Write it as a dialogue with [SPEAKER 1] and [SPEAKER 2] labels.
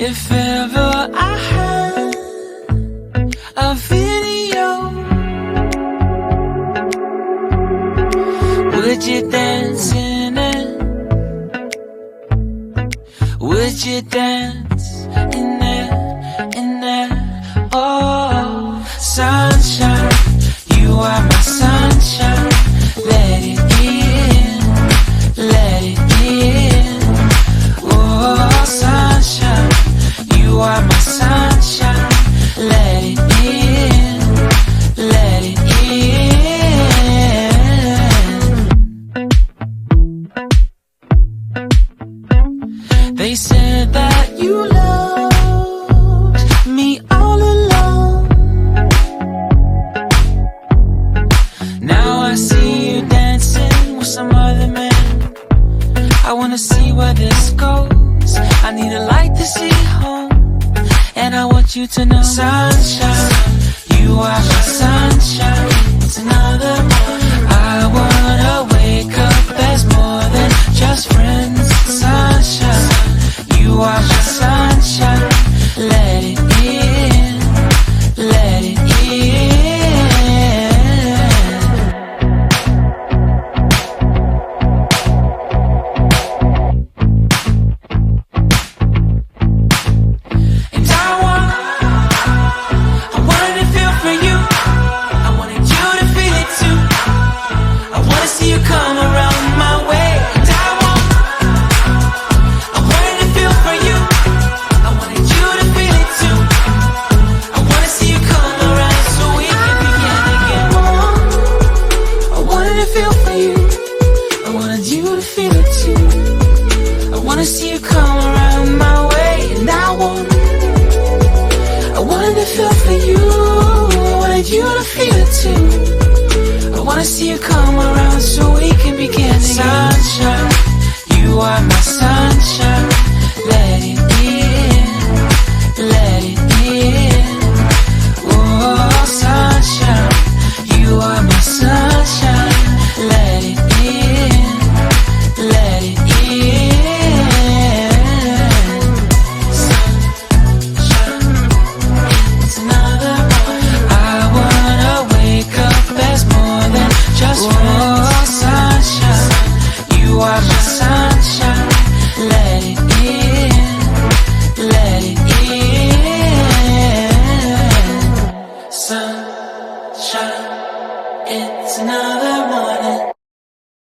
[SPEAKER 1] If ever I had a video, would you dance in it? Would you dance in it, in it? Oh, sunshine, you are my sunshine. Let it in, let it in. Oh, sunshine, you are my sunshine. Let it in, let it in. They said that you loved me all along. Now I see you dancing with some other man. I wanna see where this goes. I need a light to see home, and I want you to know, sunshine, you are my sunshine. It's another morning. I wanna wake up as more than just friends. Sunshine, you are my sunshine. Let it in, let it in. You to feel it too. I wanna see you come around so we can begin